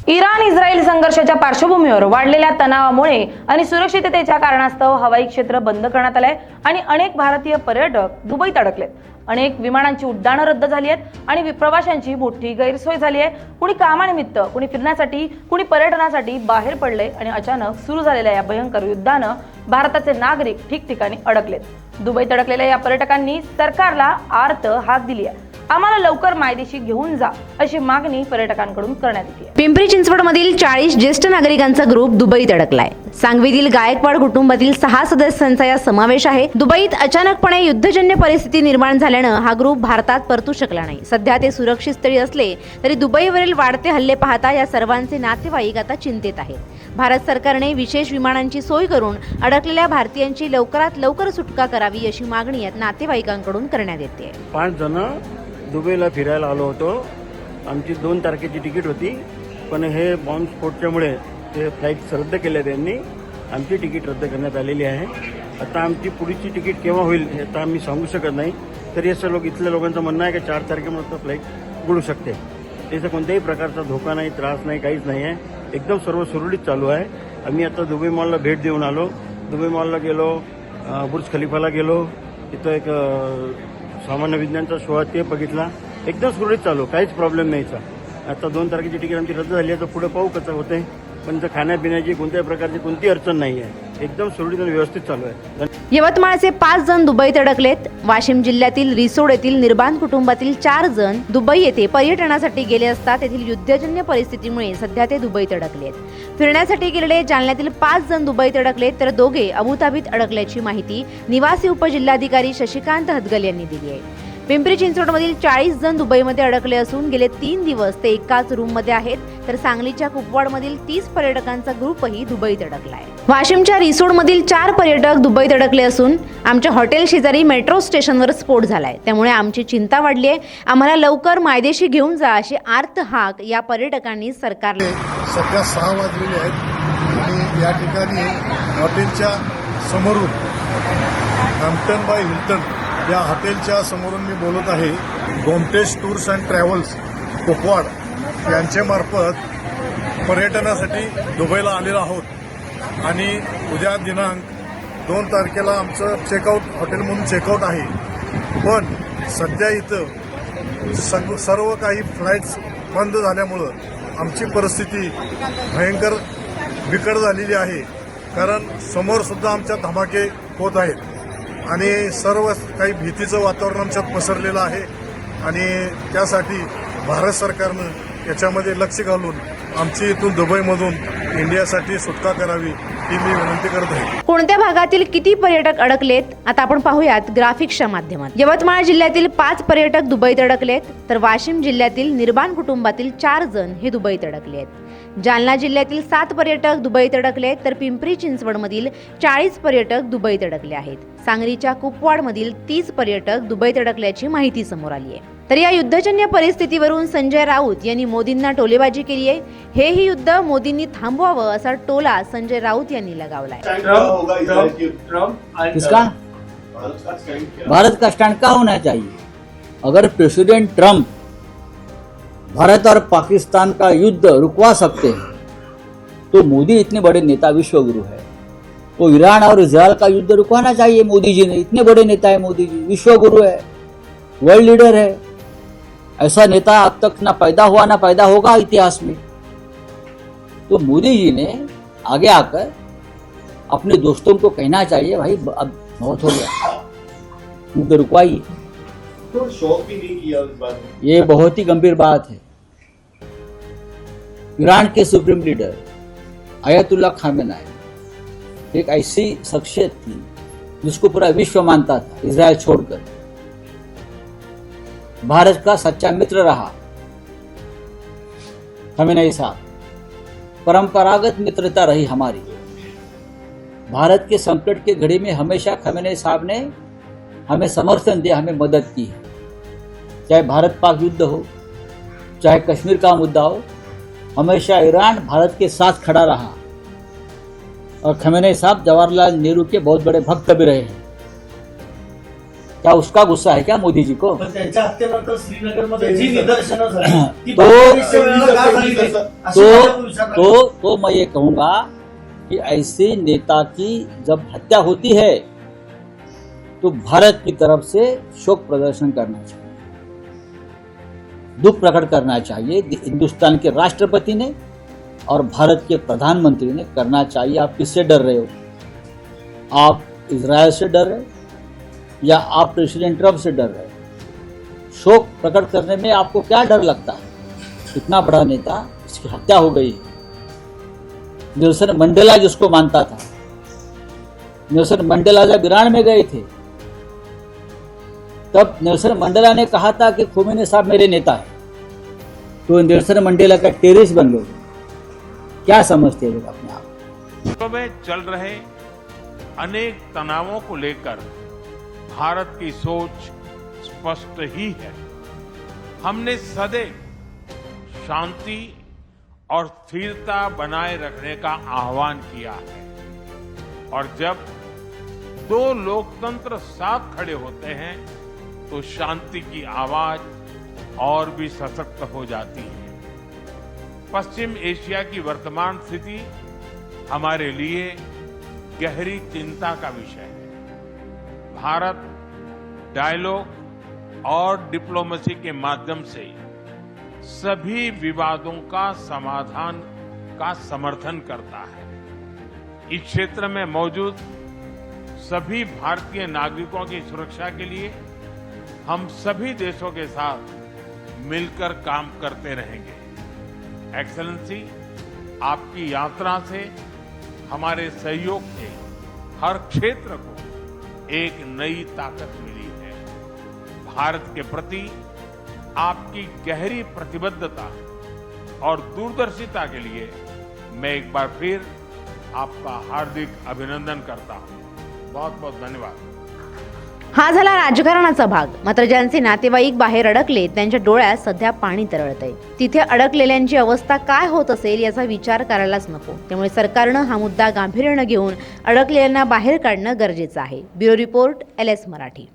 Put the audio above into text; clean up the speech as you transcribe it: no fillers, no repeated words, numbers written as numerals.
Iran Israel संघर्षाच्या पार्श्वभूमीवर वाढलेल्या तणावामुळे आणि सुरक्षिततेच्या कारणास्तव हवाई क्षेत्र बंद करण्यात आले आणि अनेक भारतीय पर्यटक दुबईत अडकलेत। अनेक विमानांची उड्डाणं रद्द झाली आहेत आणि प्रवाशांची मोठी गैरसोय झाली आहे। कुणी कामानिमित्त, कुणी फिरण्यासाठी, कुणी पर्यटनासाठी बाहेर पडले आणि अचानक सुरू झालेल्या या भयंकर युद्धानं भारताचे नागरिक ठिकठिकाणी अडकलेत। दुबईत अडकलेल्या या पर्यटकांनी सरकारला आर्त हाक दिली आहे। आम्हाला लवकर मायदेशी घेऊन जा अशी मागणी पर्यटकांकडून करण्यात येते। पिंपरी चिंचवडमधील 40 ज्येष्ठ नागरिकांचा ग्रुप दुबईत अडकलाय। सांगवीतील गायकवाड कुटुंबातील 6 सदस्यांचा या समावेश आहे। दुबईत अचानकपणे युद्धजन्य परिस्थिती निर्माण झाल्यानं हा ग्रुप भारतात परतू शकला नाही। सध्या ते सुरक्षित स्थळी असले तरी दुबईवरील वाढते हल्ले पाहता या सर्वांचे नातेवाईक आता चिंतेत आहेत। भारत सरकारने विशेष विमानांची सोय करून अडकलेल्या भारतीयांची लवकरात लवकर सुटका करावी अशी मागणी या नातेवाईकांकडून करण्यात येते। 5 जण दुबईला फिरायला आलो होतो। आमची 2 तारखेची तिकीट होती, पण हे बॉम्बस्फोटच्यामुळे ते फ्लाईट रद्द केल्या त्यांनी। आमची तिकीट रद्द करण्यात आलेली आहे। आता आमची पुढची तिकीट केव्हा होईल हे आता आम्ही सांगू शकत नाही। तरी असं इथल्या लोकांचं म्हणणं आहे की 4 तारखेपर्यंत फ्लाईट उडू शकते। त्याचा कोणत्याही प्रकारचा धोका नाही, त्रास नाही, काहीच नाही आहे। एकदम सर्व सुरळीत चालू आहे। आम्ही आता दुबई मॉलला भेट देऊन आलो। दुबई मॉलला गेलो, बुर्ज खलिफाला गेलो, तिथं एक सामान्य विज्ञानचा शो आहे ते बघितला। एकदम सुरळीत चालू, काहीच प्रॉब्लेम नाहीचा। आता 2 तारखेची तिकीट आमची रद्द झाली आहे, तर पुढे पाहू कसं होते। पण खाण्यापिण्याची कोणत्याही प्रकारची कोणती अडचण नाही आहे। एकदम सुरळीत आणि व्यवस्थित चालू आहे। यवतमाळचे 5 जण दुबईत अडकलेत। वाशिम जिल्ह्यातील रिसोड येथील निर्बांध कुटुंबातील 4 जण दुबई येथे पर्यटनासाठी गेले असता तेथील युद्धजन्य परिस्थितीमुळे सध्या ते दुबईत अडकलेत। फिरण्यासाठी गेलेले जालन्यातील 5 जण दुबईत अडकलेत, तर दोघे अबुधाबीत अडकल्याची माहिती निवासी उपजिल्हाधिकारी शशिकांत हदगल यांनी दिली आहे। पिंपरी चिंचवडमधील 40 जण दुबईमध्ये अडकले असून गेले 3 दिवस ते एकाच रूममध्ये आहेत, तर सांगलीच्या कुपवाडमधील 30 पर्यटकांचा ग्रुपही दुबईत अडकलाय। वाशिमच्या रिसोडमधील 4 पर्यटक दुबईत अडकले असून आमच्या हॉटेल शेजारी मेट्रो स्टेशनवर स्फोट झालाय, त्यामुळे आमची चिंता वाढली आहे। आम्हाला लवकर मायदेशी घेऊन जा अशी आर्त हाक या पर्यटकांनी सरकारला। सध्या 6 वाजलेले आहेत आणि या ठिकाणी हॉटेलच्या समोरून हॅम्प्टन बाय हिल्टन या हॉटेलच्या समोरून मी बोलत आहे। Gomatesh tours and travels Kupwad यांच्यामार्फत पर्यटनासाठी दुबईला आलेलो आहोत आणि उद्या दिनांक 2 तारखेला आमचं चेकआउट हॉटेल म्हणून चेकआउट आहे। पण सध्या इथं सर्व काही फ्लाईट्स बंद झाल्यामुळं आमची परिस्थिती भयंकर बिकट झालेली आहे। कारण समोरसुद्धा आमच्या धमाके होत आहेत आणि सर्व काही भीतीचं वातावरण आमच्यात पसरलेलं आहे आणि त्यासाठी भारत सरकारनं याच्यामध्ये लक्ष घालून आमची इथून दुबईमधून इंडियासाठी सुटका करावी ही मी विनंती करत आहे। कोणत्या भागातील किती पर्यटक अडकलेत आता आपण पाहूयात ग्राफिक्सच्या माध्यमात। यवतमाळ जिल्ह्यातील 5 पर्यटक दुबईत अडकलेत, तर वाशिम जिल्ह्यातील निर्बांध कुटुंबातील 4 जण हे दुबईत अडकले आहेत। जालना जिल्ह्यातील 7 पर्यटक दुबईत अडकलेत, तर पिंपरी चिंचवडमधील 40 पर्यटक दुबईत अडकले आहेत। सांगलीच्या कुपवाडमधील 30 पर्यटक दुबईत अडकल्याची माहिती समोर आली आहे। तर या युद्धजन्य परिस्थितीवरून संजय राऊत यांनी मोदींना टोलेबाजी केली आहे। हेही युद्ध मोदींनी थांबवावं असा टोला संजय राऊत यांनी लगावलाय। किसका? भारत का स्टैंड क्या होना चाहिए? अगर प्रेसिडेंट ट्रंप भारत और पाकिस्तान का युद्ध रुकवा सकते हैं तो मोदी इतने बड़े नेता, विश्वगुरु है, तो ईरान और इजराइल का युद्ध रुकवाना चाहिए। मोदी जी ने, इतने बड़े नेता है मोदी जी, विश्वगुरु है, वर्ल्ड लीडर है। ऐसा नेता अब तक ना पैदा हुआ ना पैदा होगा इतिहास में। तो मोदी जी ने आगे आकर अपने दोस्तों को कहना चाहिए, भाई अब बहुत हो गया, युद्ध रुकवाइए। तो शौक भी नहीं किया इस बात में। ये बहुत ही गंभीर बात है। ईरान के सुप्रीम लीडर अयतुल्ला खामेनेई एक ऐसी शख्सियत थी जिसको पूरा विश्व मानता था, इजराइल छोड़कर। भारत का सच्चा मित्र रहा खामेनेई साहब। परंपरागत मित्रता रही हमारी। भारत के संकट के घड़ी में हमेशा खामेनेई साहब ने हमें समर्थन दिया, हमें मदद की है। चाहे भारत पाक युद्ध हो, चाहे कश्मीर का मुद्दा हो, हमेशा ईरान भारत के साथ खड़ा रहा। और खामेनेई साहब जवाहरलाल नेहरू के बहुत बड़े भक्त भी रहे हैं। क्या उसका गुस्सा है क्या मोदी जी को? पण त्यांच्या हत्येनंतर श्रीनगरमध्ये जी निदर्शनं झाली ती तो- 42 वेळेला का झाली नाही? अशी माझ्या विचारणार. तो मैं ये कहूंगा कि ऐसे नेता की जब हत्या होती है तो भारत की तरफ से शोक प्रदर्शन करना चाहिए, दुख प्रकट करना चाहिए। हिंदुस्तान के राष्ट्रपति ने और भारत के प्रधानमंत्री ने करना चाहिए। आप किससे डर रहे हो? आप इजरायल से डर रहे हो या आप प्रेसिडेंट ट्रंप से डर रहे हो? शोक प्रकट करने में आपको क्या डर लगता है? इतना बड़ा नेता, इसकी हत्या हो गई। नेल्सन मंडेला जिसको मानता था, नेल्सन मंडेला जब ईरान में गए थे तब नेल्सन मंडेला ने कहा था कि खोमेनी साहब मेरे नेता है, तो नेल्सन मंडेला का टेररिस्ट बन गए। क्या समझते हैं अपने आप? विश्व में चल रहे अनेक तनावों को लेकर भारत की सोच स्पष्ट ही है। हमने सदैव शांति और स्थिरता बनाए रखने का आह्वान किया है और जब दो लोकतंत्र साथ खड़े होते हैं तो शांति की आवाज और भी सशक्त हो जाती है। पश्चिम एशिया की वर्तमान स्थिति हमारे लिए गहरी चिंता का विषय है। भारत डायलॉग और डिप्लोमेसी के माध्यम से सभी विवादों का समाधान का समर्थन करता है। इस क्षेत्र में मौजूद सभी भारतीय नागरिकों की सुरक्षा के लिए हम सभी देशों के साथ मिलकर काम करते रहेंगे। एक्सेलेंसी, आपकी यात्रा से हमारे सहयोग के हर क्षेत्र को एक नई ताकत मिली है। भारत के प्रति आपकी गहरी प्रतिबद्धता और दूरदर्शिता के लिए मैं एक बार फिर आपका हार्दिक अभिनंदन करता हूं। बहुत बहुत धन्यवाद। हा झाला राजकारणाचा भाग। मात्र ज्यांचे नातेवाईक बाहेर अडकले त्यांच्या डोळ्यात सध्या पाणी तरळतंय। तिथे अडकलेल्यांची अवस्था काय होत असेल याचा विचार करायलाच नको। त्यामुळे सरकारनं हा मुद्दा गांभीर्यानं घेऊन अडकलेल्यांना बाहेर काढणं गरजेचं आहे। Bureau report LS Marathi.